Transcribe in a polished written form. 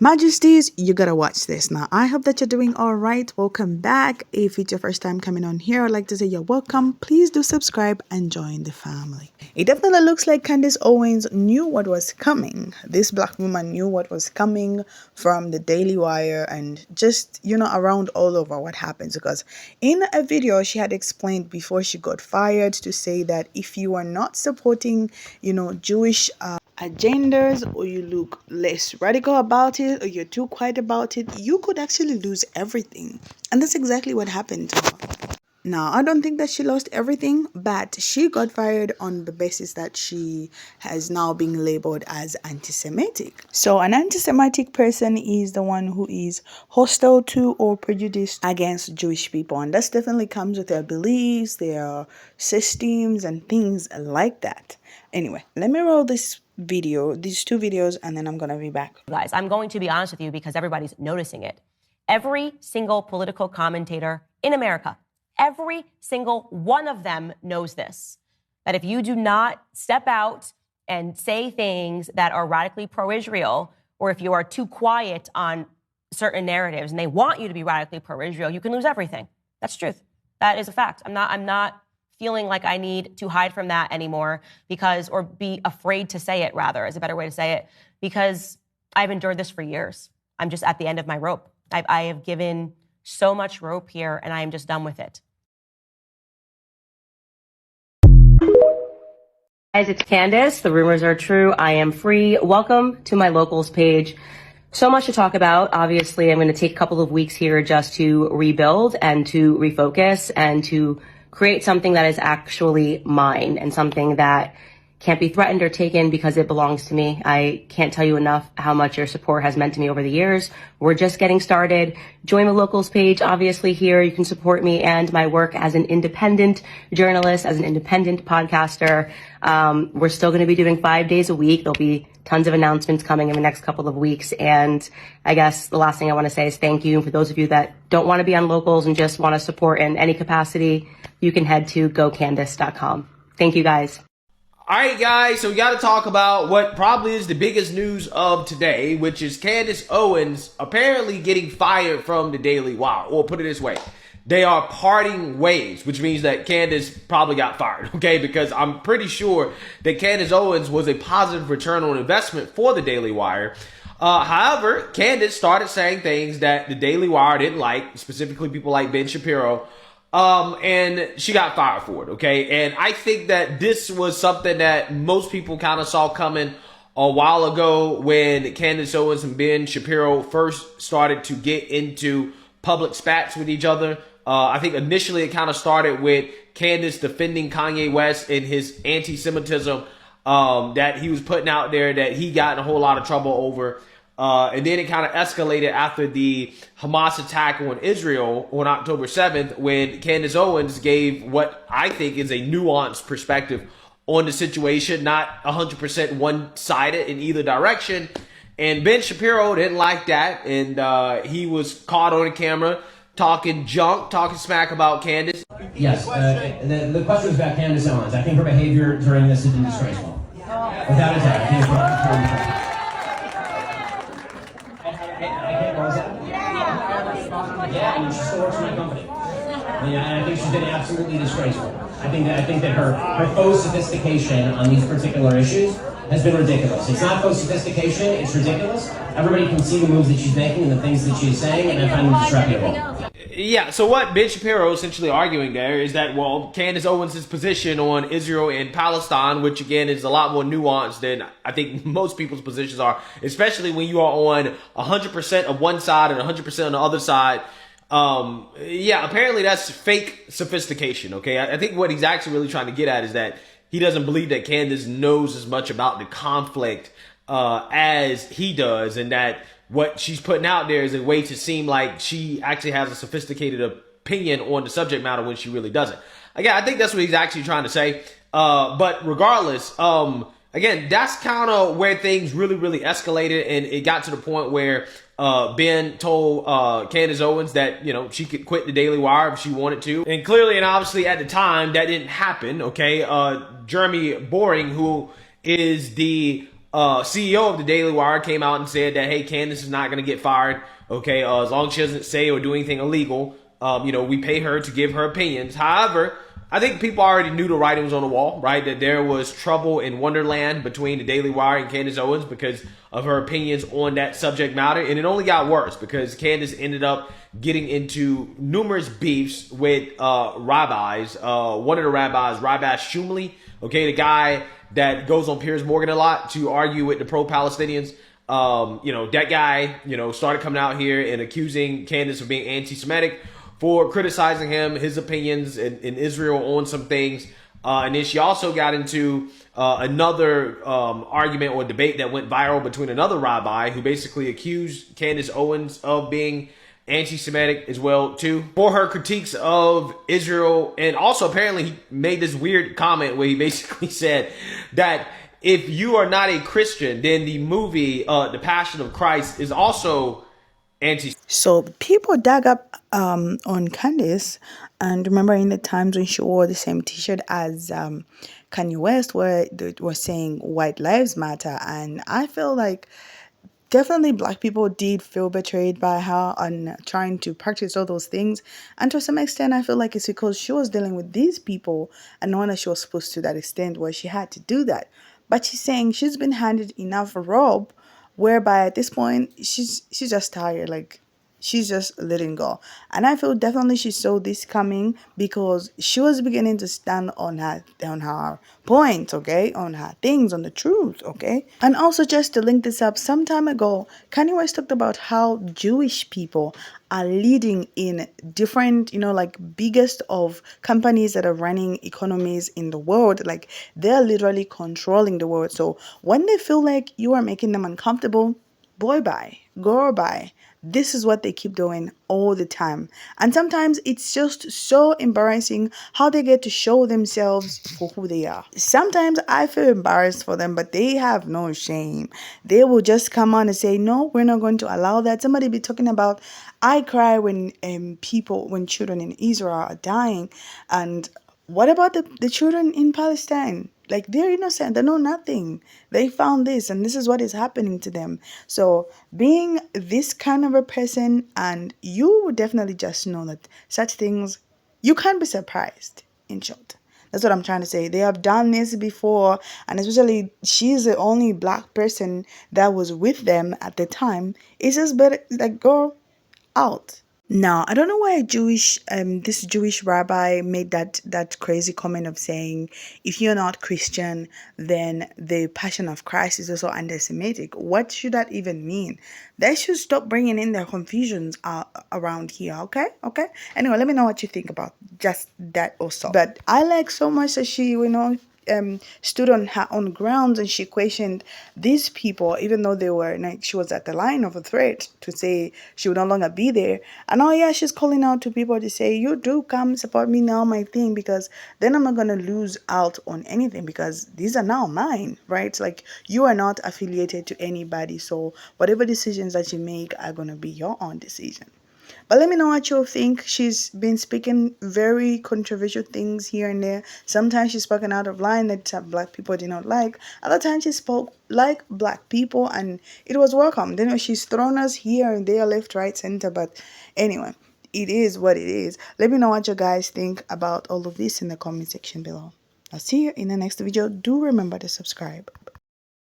Majesties, you gotta watch this. Now, I hope that you're doing all right. Welcome back. If it's your first time coming on here, I'd like to say you're welcome. Please do subscribe and join the family. It definitely looks like Candace Owens knew what was coming. This black woman knew what was coming from the Daily Wire and just, around all over what happens. Because in a video, she had explained before she got fired to say that if you are not supporting, Jewish agendas, or you look less radical about it, or you're too quiet about it, you could actually lose everything. And that's exactly what happened to her. Now, I don't think that she lost everything, but she got fired on the basis that she has now been labeled as anti-Semitic. So an anti-Semitic person is the one who is hostile to or prejudiced against Jewish people. And that definitely comes with their beliefs, their systems, and things like that. Anyway, let me roll these two videos, and then I'm going to be back. Guys, I'm going to be honest with you because everybody's noticing it. Every single political commentator in America, every single one of them knows this, that if you do not step out and say things that are radically pro-Israel, or if you are too quiet on certain narratives and they want you to be radically pro-Israel, you can lose everything. That's truth. That is a fact. I'm not feeling like I need to hide from that anymore or be afraid to say it, rather, is a better way to say it, because I've endured this for years. I'm just at the end of my rope. I have given so much rope here, and I am just done with it. Guys, it's Candace. The rumors are true. I am free. Welcome to my locals page. So much to talk about. Obviously, I'm going to take a couple of weeks here just to rebuild and to refocus and to create something that is actually mine and something that can't be threatened or taken because it belongs to me. I can't tell you enough how much your support has meant to me over the years. We're just getting started. Join the locals page. Obviously here you can support me and my work as an independent journalist, as an independent podcaster. We're still going to be doing 5 days a week. There'll be tons of announcements coming in the next couple of weeks. And I guess the last thing I want to say is thank you. For those of you that don't want to be on locals and just want to support in any capacity, you can head to gocandace.com. Thank you, guys. All right, guys, so we got to talk about what probably is the biggest news of today, which is Candace Owens apparently getting fired from the Daily Wire. Or put it this way, they are parting ways, which means that Candace probably got fired, okay? Because I'm pretty sure that Candace Owens was a positive return on investment for the Daily Wire. However, Candace started saying things that the Daily Wire didn't like, specifically people like Ben Shapiro, and she got fired for it, okay? And I think that this was something that most people kind of saw coming a while ago when Candace Owens and Ben Shapiro first started to get into public spats with each other. I think initially it kind of started with Candace defending Kanye West and his anti-Semitism that he was putting out there that he got in a whole lot of trouble over. And then it kind of escalated after the Hamas attack on Israel on October 7th, when Candace Owens gave what I think is a nuanced perspective on the situation, not 100% one-sided in either direction. And Ben Shapiro didn't like that, and he was caught on camera talking junk, talking smack about Candace. Yes, the question was about Candace Owens. I think her behavior during this has been disgraceful. Without a doubt, I think it's yeah, I mean, she still works for my company. And I think she's been absolutely disgraceful. I think that her faux sophistication on these particular issues has been ridiculous. It's not faux sophistication, it's ridiculous. Everybody can see the moves that she's making and the things that she's saying, and I find them disreputable. Yeah, so what Ben Shapiro is essentially arguing there is that, well, Candace Owens' position on Israel and Palestine, which again is a lot more nuanced than I think most people's positions are, especially when you are on 100% of one side and 100% on the other side. Yeah, apparently that's fake sophistication, okay? I think what he's actually really trying to get at is that he doesn't believe that Candace knows as much about the conflict as he does, and that what she's putting out there is a way to seem like she actually has a sophisticated opinion on the subject matter when she really doesn't. Again, I think that's what he's actually trying to say. But regardless, again, that's kind of where things really escalated, and it got to the point where Ben told Candace Owens that, she could quit the Daily Wire if she wanted to. And clearly and obviously at the time, that didn't happen, okay? Jeremy Boring, who is the CEO of the Daily Wire came out and said that, hey, Candace is not going to get fired. Okay, as long as she doesn't say or do anything illegal, we pay her to give her opinions. However, I think people already knew the writing was on the wall, right? That there was trouble in Wonderland between the Daily Wire and Candace Owens because of her opinions on that subject matter. And it only got worse because Candace ended up getting into numerous beefs with rabbis. One of the rabbis, Rabbi Shumley, okay, the guy that goes on Piers Morgan a lot to argue with the pro-Palestinians. That guy, started coming out here and accusing Candace of being anti-Semitic for criticizing him, his opinions in Israel on some things. And then she also got into another argument or debate that went viral between another rabbi who basically accused Candace Owens of being anti-Semitic as well too for her critiques of Israel. And also apparently he made this weird comment where he basically said that if you are not a Christian, then the movie The Passion of Christ is also anti. So people dug up on Candace, and remember in the times when she wore the same T-shirt as Kanye West, where they were saying "White Lives Matter," and I feel like definitely black people did feel betrayed by her on trying to practice all those things, and to some extent I feel like it's because she was dealing with these people and knowing that she was supposed to that extent where she had to do that. But she's saying she's been handed enough rope whereby at this point she's just tired, like she's just letting go. And I feel definitely she saw this coming because she was beginning to stand on her point, okay, on her things, on the truth, okay. And also just to link this up, some time ago Kanye West talked about how Jewish people are leading in different, like biggest of companies that are running economies in the world. Like they're literally controlling the world. So when they feel like you are making them uncomfortable, boy bye, girl bye. This is what they keep doing all the time. And sometimes it's just so embarrassing how they get to show themselves for who they are. Sometimes I feel embarrassed for them, but they have no shame. They will just come on and say, no, we're not going to allow that. Somebody be talking about, I cry when children in Israel are dying. And what about the children in Palestine? Like they're innocent, they know nothing. They found this and this is what is happening to them. So being this kind of a person, and you would definitely just know that such things, you can't be surprised, in short. That's what I'm trying to say. They have done this before, and especially she's the only black person that was with them at the time. It's just better, like, go out. Now, I don't know why this Jewish rabbi made that crazy comment of saying, if you're not Christian, then the Passion of Christ is also anti-Semitic. What should that even mean? They should stop bringing in their confusions around here, okay? Okay? Anyway, let me know what you think about just that also. But I like so much that she, stood on her own grounds and she questioned these people, even though they were like, she was at the line of a threat to say she would no longer be there. And oh yeah, she's calling out to people to say, you do come support me now, my thing, because then I'm not gonna lose out on anything because these are now mine, right? Like you are not affiliated to anybody, so whatever decisions that you make are gonna be your own decision. But let me know what you think. She's been speaking very controversial things here and there. Sometimes she's spoken out of line that black people did not like. Other times she spoke like black people and it was welcome. Then she's thrown us here and there, left, right, center. But anyway, it is what it is. Let me know what you guys think about all of this in the comment section below. I'll see you in the next video. Do remember to subscribe.